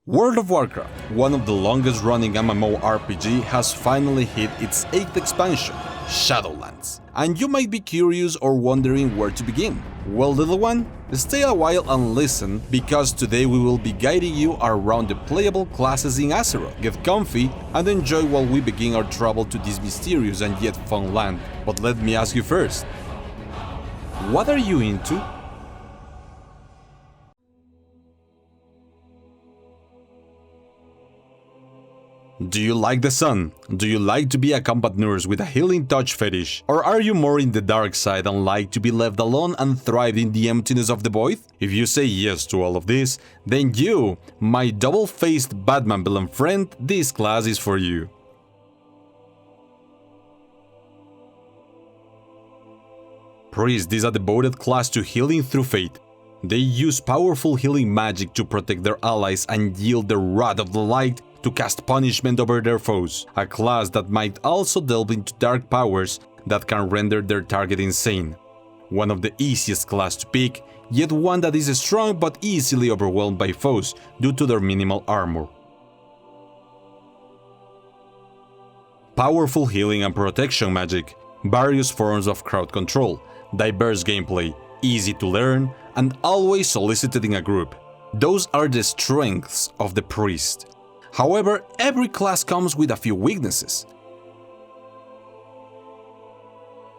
World of Warcraft, one of the longest running MMORPG, has finally hit its 8th expansion, Shadowlands. And you might be curious or wondering where to begin. Well, little one, stay a while and listen, because today we will be guiding you around the playable classes in Azeroth. Get comfy and enjoy while we begin our travel to this mysterious and yet fun land. But let me ask you first, what are you into? Do you like the sun? Do you like to be a combat nurse with a healing touch fetish? Or are you more in the dark side and like to be left alone and thrive in the emptiness of the void? If you say yes to all of this, then you, my double-faced Batman villain friend, this class is for you. Priest is a devoted class to healing through faith. They use powerful healing magic to protect their allies and yield the wrath of the light to cast punishment over their foes, a class that might also delve into dark powers that can render their target insane. One of the easiest class to pick, yet one that is strong but easily overwhelmed by foes due to their minimal armor. Powerful healing and protection magic, various forms of crowd control, diverse gameplay, easy to learn, and always solicited in a group. Those are the strengths of the priest. However, every class comes with a few weaknesses.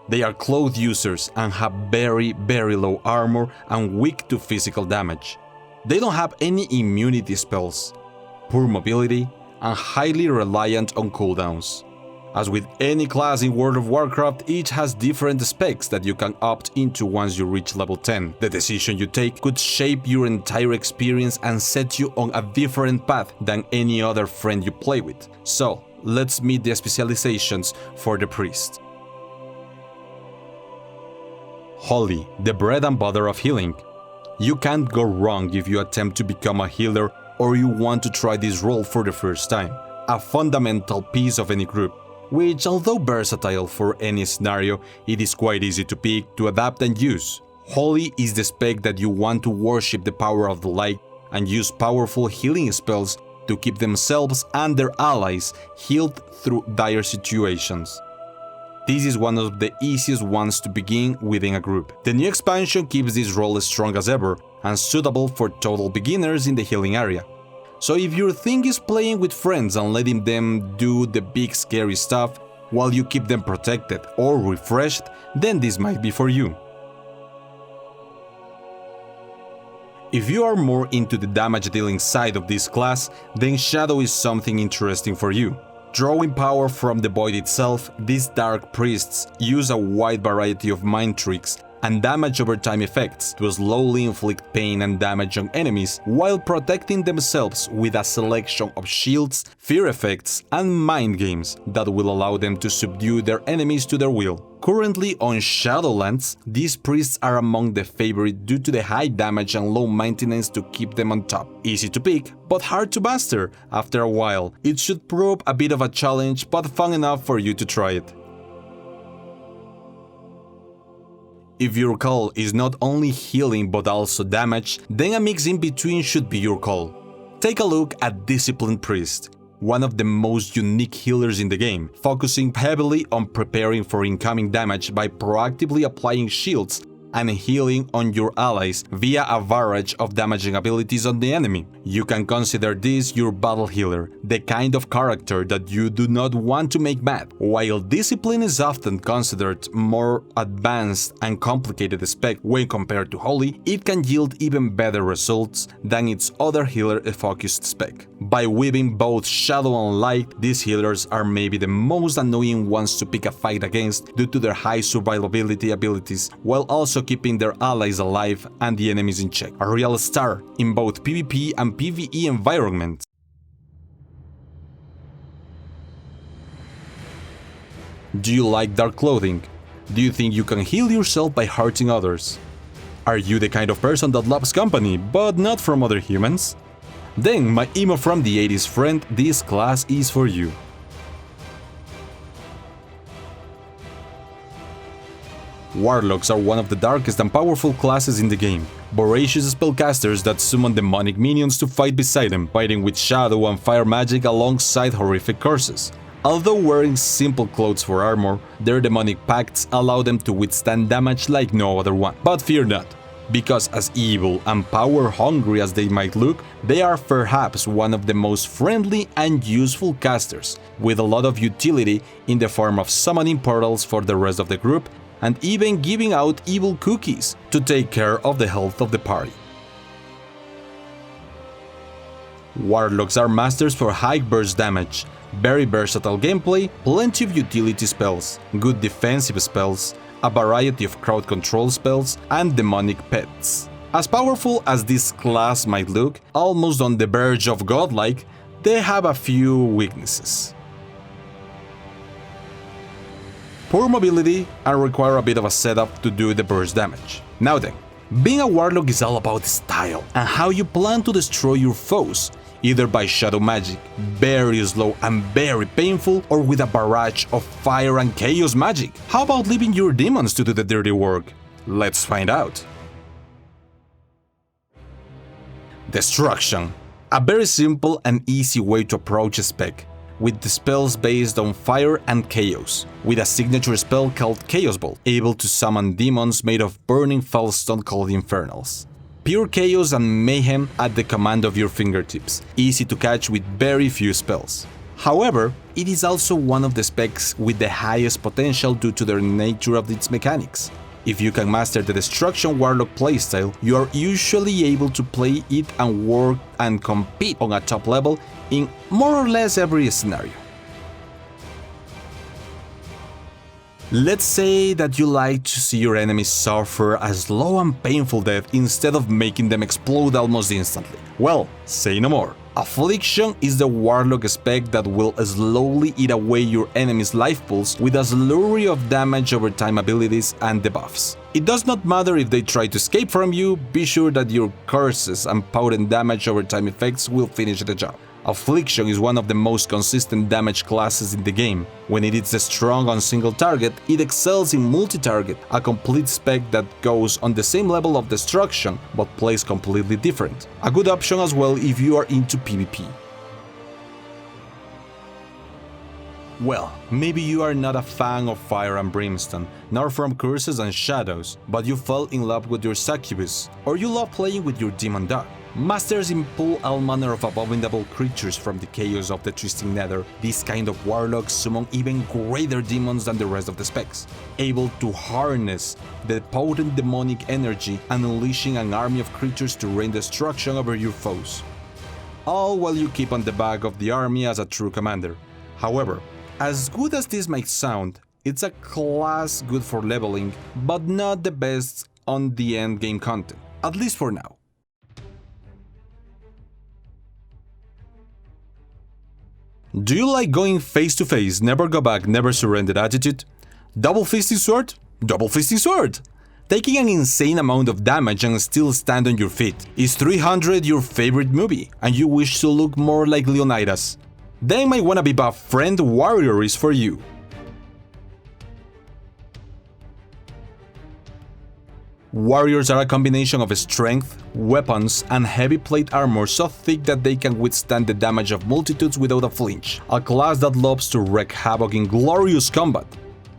They are cloth users and have very low armor and weak to physical damage. They don't have any immunity spells, poor mobility, and highly reliant on cooldowns. As with any class in World of Warcraft, each has different specs that you can opt into once you reach level 10. The decision you take could shape your entire experience and set you on a different path than any other friend you play with. So, let's meet the specializations for the priest. Holy, the bread and butter of healing. You can't go wrong if you attempt to become a healer or you want to try this role for the first time. A fundamental piece of any group, which, although versatile for any scenario, it is quite easy to pick, to adapt and use. Holy is the spec that you want to worship the power of the light and use powerful healing spells to keep themselves and their allies healed through dire situations. This is one of the easiest ones to begin within a group. The new expansion keeps this role as strong as ever and suitable for total beginners in the healing area. So if your thing is playing with friends and letting them do the big scary stuff while you keep them protected or refreshed, then this might be for you. If you are more into the damage dealing side of this class, then Shadow is something interesting for you. Drawing power from the void itself, these dark priests use a wide variety of mind tricks and damage over time effects to slowly inflict pain and damage on enemies while protecting themselves with a selection of shields, fear effects, and mind games that will allow them to subdue their enemies to their will. Currently on Shadowlands, these priests are among the favorite due to the high damage and low maintenance to keep them on top. Easy to pick, but hard to master after a while. It should prove a bit of a challenge, but fun enough for you to try it. If your call is not only healing but also damage, then a mix in between should be your call. Take a look at Disciplined Priest, one of the most unique healers in the game, focusing heavily on preparing for incoming damage by proactively applying shields and healing on your allies via a barrage of damaging abilities on the enemy. You can consider this your battle healer, the kind of character that you do not want to make mad. While Discipline is often considered more advanced and complicated spec when compared to Holy, it can yield even better results than its other healer-focused spec. By weaving both shadow and light, these healers are maybe the most annoying ones to pick a fight against due to their high survivability abilities, while also keeping their allies alive and the enemies in check. A real star in both PvP and PvE environments. Do you like dark clothing? Do you think you can heal yourself by hurting others? Are you the kind of person that loves company, but not from other humans? Then, my emo from the 80s friend, this class is for you. Warlocks are one of the darkest and powerful classes in the game. Voracious spellcasters that summon demonic minions to fight beside them, fighting with shadow and fire magic alongside horrific curses. Although wearing simple clothes for armor, their demonic pacts allow them to withstand damage like no other one. But fear not, because as evil and power-hungry as they might look, they are perhaps one of the most friendly and useful casters, with a lot of utility in the form of summoning portals for the rest of the group and even giving out evil cookies to take care of the health of the party. Warlocks are masters for high burst damage, very versatile gameplay, plenty of utility spells, good defensive spells, a variety of crowd control spells, and demonic pets. As powerful as this class might look, almost on the verge of godlike, they have a few weaknesses. Poor mobility and require a bit of a setup to do the burst damage. Now then, being a Warlock is all about style and how you plan to destroy your foes, either by shadow magic, very slow and very painful, or with a barrage of fire and chaos magic. How about leaving your demons to do the dirty work? Let's find out. Destruction. A very simple and easy way to approach a spec, with the spells based on fire and chaos, with a signature spell called Chaos Bolt, able to summon demons made of burning fellstone called Infernals. Pure chaos and mayhem at the command of your fingertips, easy to catch with very few spells. However, it is also one of the specs with the highest potential due to the nature of its mechanics. If you can master the Destruction Warlock playstyle, you are usually able to play it and work and compete on a top level in more or less every scenario. Let's say that you like to see your enemies suffer a slow and painful death instead of making them explode almost instantly. Well, say no more. Affliction is the Warlock spec that will slowly eat away your enemy's life pools with a slurry of damage over time abilities and debuffs. It does not matter if they try to escape from you, be sure that your curses and potent damage over time effects will finish the job. Affliction is one of the most consistent damage classes in the game. When it is strong on single target, it excels in multi-target, a complete spec that goes on the same level of destruction but plays completely different. A good option as well if you are into PvP. Well, maybe you are not a fan of fire and brimstone, nor from curses and shadows, but you fell in love with your succubus, or you love playing with your demon dog. Masters pull all manner of abominable creatures from the chaos of the twisting nether. This kind of warlocks summon even greater demons than the rest of the specs, able to harness the potent demonic energy and unleashing an army of creatures to rain destruction over your foes. All while you keep on the back of the army as a true commander. However, as good as this might sound, it's a class good for leveling, but not the best on the end game content, at least for now. Do you like going face to face, never go back, never surrender attitude? Double fisting sword? Double fisting sword! Taking an insane amount of damage and still stand on your feet. Is 300 your favorite movie, and you wish to look more like Leonidas? Then my wannabe buff friend Warrior is for you. Warriors are a combination of strength, weapons, and heavy plate armor so thick that they can withstand the damage of multitudes without a flinch, a class that loves to wreak havoc in glorious combat,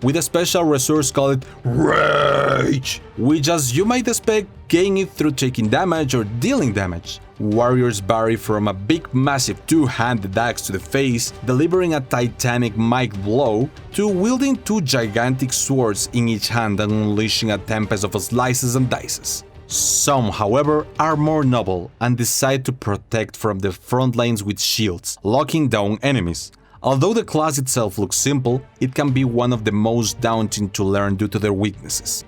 with a special resource called Rage, which as you might expect, gain it through taking damage or dealing damage. Warriors vary from a big massive two-handed axe to the face, delivering a titanic mic blow, to wielding two gigantic swords in each hand and unleashing a tempest of slices and dices. Some, however, are more noble and decide to protect from the front lines with shields, locking down enemies. Although the class itself looks simple, it can be one of the most daunting to learn due to their weaknesses.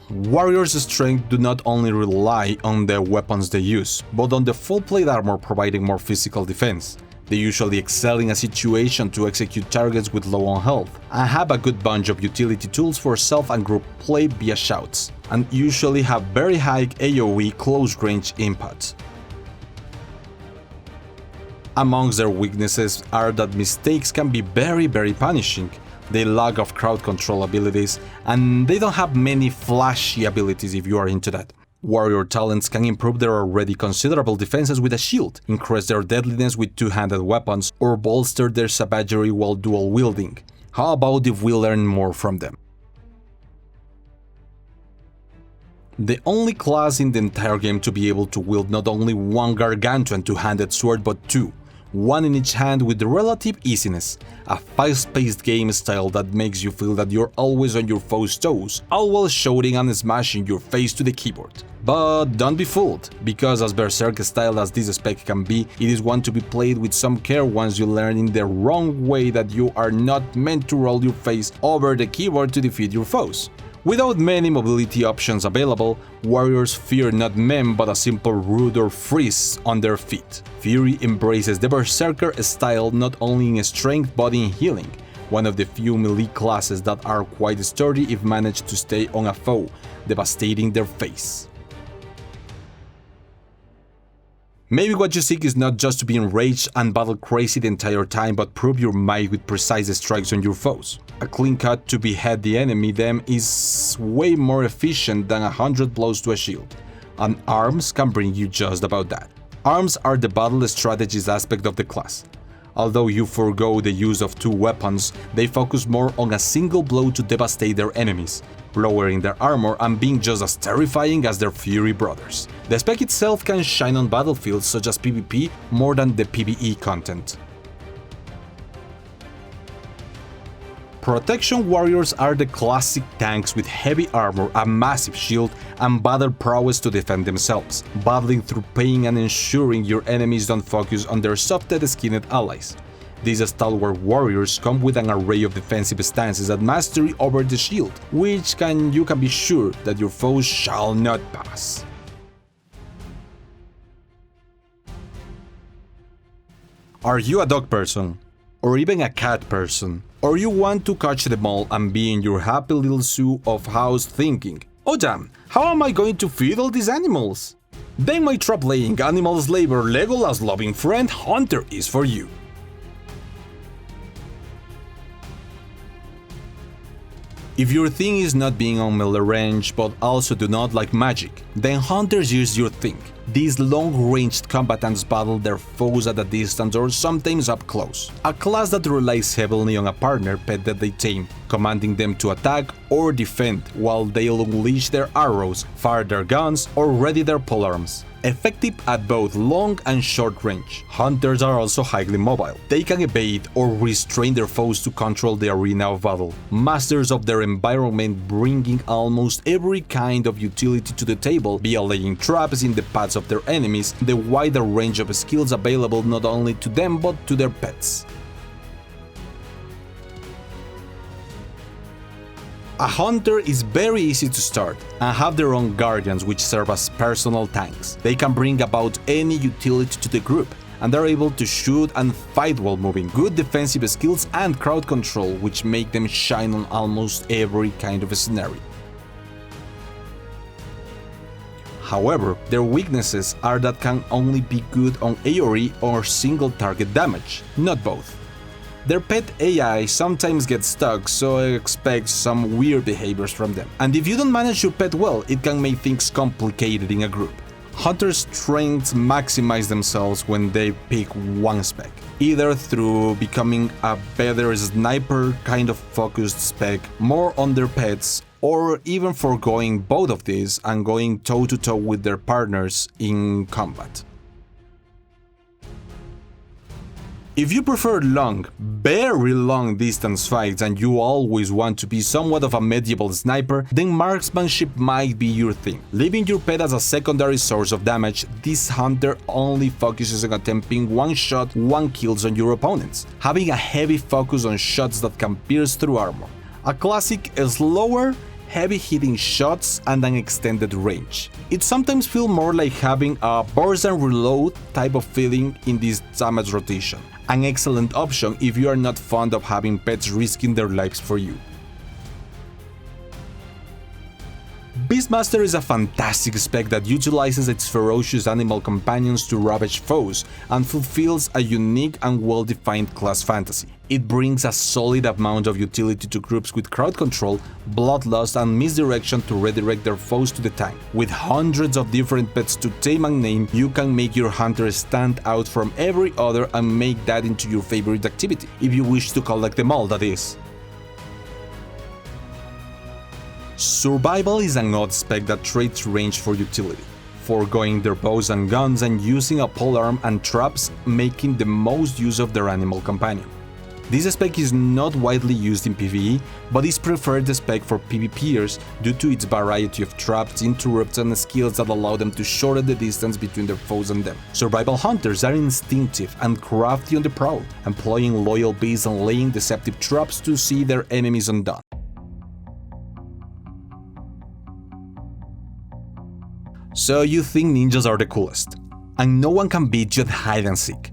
Warriors' strength do not only rely on the weapons they use, but on the full plate armor providing more physical defense. They usually excel in a situation to execute targets with low on health, and have a good bunch of utility tools for self and group play via shouts, and usually have very high AoE close range impact. Amongst their weaknesses are that mistakes can be very punishing. they lack of crowd control abilities, and they don't have many flashy abilities if you are into that. Warrior talents can improve their already considerable defenses with a shield, increase their deadliness with two-handed weapons, or bolster their savagery while dual wielding. How about if we learn more from them? The only class in the entire game to be able to wield not only one gargantuan two-handed sword but two, one in each hand with relative easiness, a fast-paced game style that makes you feel that you're always on your foe's toes, all while shouting and smashing your face to the keyboard. But don't be fooled, because as berserk style as this spec can be, it is one to be played with some care once you learn in the wrong way that you are not meant to roll your face over the keyboard to defeat your foes. Without many mobility options available, warriors fear not men but a simple root or freeze on their feet. Fury embraces the berserker style not only in strength but in healing, one of the few melee classes that are quite sturdy if managed to stay on a foe, devastating their face. Maybe what you seek is not just to be enraged and battle crazy the entire time, but prove your might with precise strikes on your foes. A clean cut to behead the enemy then is way more efficient than 100 blows to a shield, and arms can bring you just about that. Arms are the battle strategies aspect of the class. Although you forego the use of two weapons, they focus more on a single blow to devastate their enemies, lowering their armor and being just as terrifying as their Fury brothers. The spec itself can shine on battlefields such as PvP more than the PvE content. Protection warriors are the classic tanks with heavy armor, a massive shield, and battle prowess to defend themselves, battling through pain and ensuring your enemies don't focus on their softer-skinned allies. These stalwart warriors come with an array of defensive stances and mastery over the shield, which you can be sure that your foes shall not pass. Are you a dog person? Or even a cat person? Or you want to catch them all and be in your happy little zoo of house thinking, "Oh damn, how am I going to feed all these animals?" Then my trap-laying, animal-slaver, Legolas-loving friend Hunter is for you. If your thing is not being on melee range but also do not like magic, then Hunters is your thing. These long-ranged combatants battle their foes at a distance or sometimes up close, a class that relies heavily on a partner pet that they tame, commanding them to attack or defend while they'll unleash their arrows, fire their guns, or ready their polearms. Effective at both long and short range, Hunters are also highly mobile. They can evade or restrain their foes to control the arena of battle, masters of their environment, bringing almost every kind of utility to the table via laying traps in the paths of their enemies, the wider range of skills available not only to them but to their pets. A hunter is very easy to start and have their own guardians which serve as personal tanks. They can bring about any utility to the group and are able to shoot and fight while moving, good defensive skills and crowd control which make them shine on almost every kind of scenario. However, their weaknesses are that can only be good on AoE or single target damage, not both. Their pet AI sometimes gets stuck, so I expect some weird behaviors from them. And if you don't manage your pet well, it can make things complicated in a group. Hunters' strengths maximize themselves when they pick one spec, either through becoming a better sniper kind of focused spec, more on their pets, or even foregoing both of these and going toe-to-toe with their partners in combat. If you prefer long, very long distance fights and you always want to be somewhat of a medieval sniper, then marksmanship might be your thing. Leaving your pet as a secondary source of damage, this hunter only focuses on attempting one-shot, one-kills on your opponents, having a heavy focus on shots that can pierce through armor. A classic slower, heavy-hitting shots and an extended range. It sometimes feels more like having a burst and reload type of feeling in this damage rotation. An excellent option if you are not fond of having pets risking their lives for you. Beastmaster is a fantastic spec that utilizes its ferocious animal companions to ravage foes and fulfills a unique and well-defined class fantasy. It brings a solid amount of utility to groups with crowd control, bloodlust and misdirection to redirect their foes to the tank. With hundreds of different pets to tame and name, you can make your hunter stand out from every other and make that into your favorite activity, if you wish to collect them all, that is. Survival is an odd spec that trades range for utility, foregoing their bows and guns and using a polearm and traps, making the most use of their animal companion. This spec is not widely used in PvE, but is preferred spec for PvPers due to its variety of traps, interrupts and skills that allow them to shorten the distance between their foes and them. Survival hunters are instinctive and crafty on the prowl, employing loyal bees and laying deceptive traps to see their enemies undone. So you think ninjas are the coolest, and no one can beat you at hide and seek.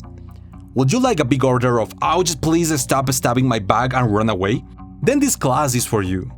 Would you like a big order of "Oh, just please stop stabbing my back and run away"? Then this class is for you.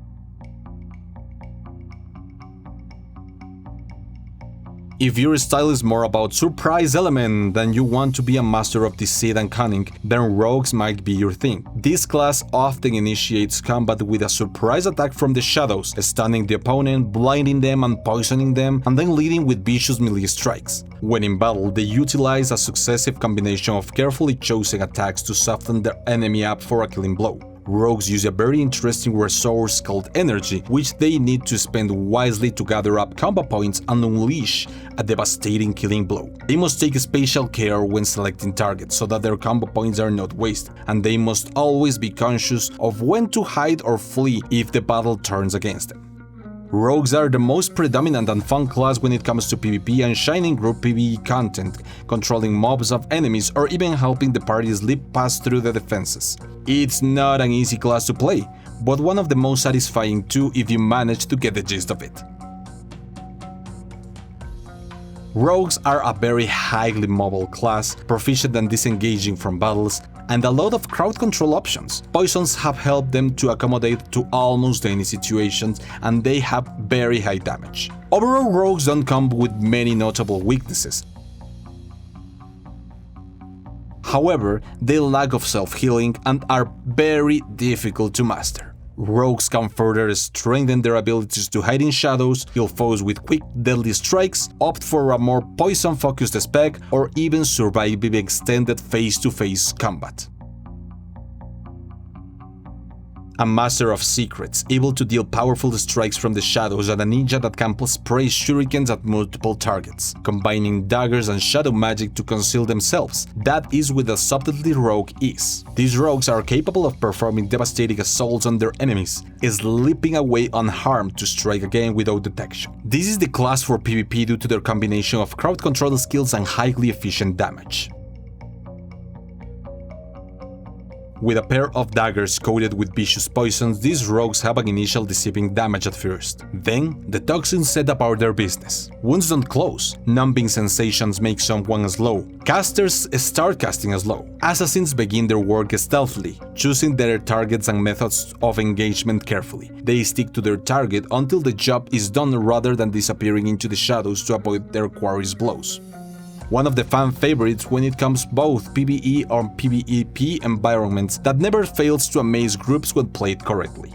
If your style is more about surprise element than you want to be a master of deceit and cunning, then rogues might be your thing. This class often initiates combat with a surprise attack from the shadows, stunning the opponent, blinding them and poisoning them, and then leading with vicious melee strikes. When in battle, they utilize a successive combination of carefully chosen attacks to soften their enemy up for a killing blow. Rogues use a very interesting resource called energy, which they need to spend wisely to gather up combat points and unleash a devastating killing blow. They must take special care when selecting targets so that their combat points are not wasted, and they must always be conscious of when to hide or flee if the battle turns against them. Rogues are the most predominant and fun class when it comes to PvP and shining group PvE content, controlling mobs of enemies or even helping the party slip past through the defenses. It's not an easy class to play, but one of the most satisfying too if you manage to get the gist of it. Rogues are a very highly mobile class, proficient and disengaging from battles, and a lot of crowd control options. Poisons have helped them to accommodate to almost any situations, and they have very high damage. Overall, rogues don't come with many notable weaknesses. However, they lack of self-healing and are very difficult to master. Rogues can further strengthen their abilities to hide in shadows, kill foes with quick, deadly strikes, opt for a more poison-focused spec, or even survive the extended face-to-face combat. A master of secrets, able to deal powerful strikes from the shadows, and a ninja that can spray shurikens at multiple targets, combining daggers and shadow magic to conceal themselves. That is what a subtlety rogue is. These rogues are capable of performing devastating assaults on their enemies, slipping away unharmed to strike again without detection. This is the class for PvP due to their combination of crowd control skills and highly efficient damage. With a pair of daggers coated with vicious poisons, these rogues have an initial deceiving damage at first. Then, the toxins set about their business. Wounds don't close, numbing sensations make someone slow. Casters start casting slow. Assassins begin their work stealthily, choosing their targets and methods of engagement carefully. They stick to their target until the job is done rather than disappearing into the shadows to avoid their quarry's blows. One of the fan favorites when it comes both PvE or PvEP environments that never fails to amaze groups when played correctly.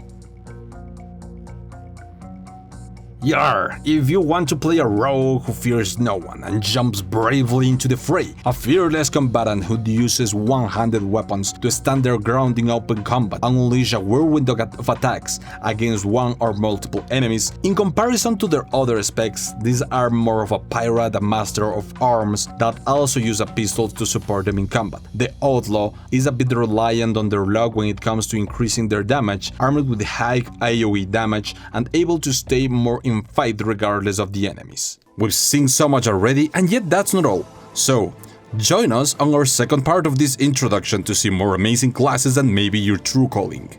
Yar! If you want to play a rogue who fears no one and jumps bravely into the fray, a fearless combatant who uses one-handed weapons to stand their ground in open combat and unleash a whirlwind of attacks against one or multiple enemies, in comparison to their other specs, these are more of a pirate, a master of arms that also use a pistol to support them in combat. The outlaw is a bit reliant on their luck when it comes to increasing their damage, armed with high AoE damage and able to stay more in fight regardless of the enemies. We've seen so much already, and yet that's not all. So, join us on our second part of this introduction to see more amazing classes and maybe your true calling.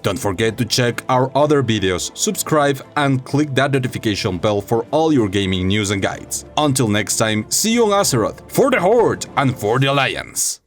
Don't forget to check our other videos, subscribe and click that notification bell for all your gaming news and guides. Until next time, see you on Azeroth, for the Horde and for the Alliance!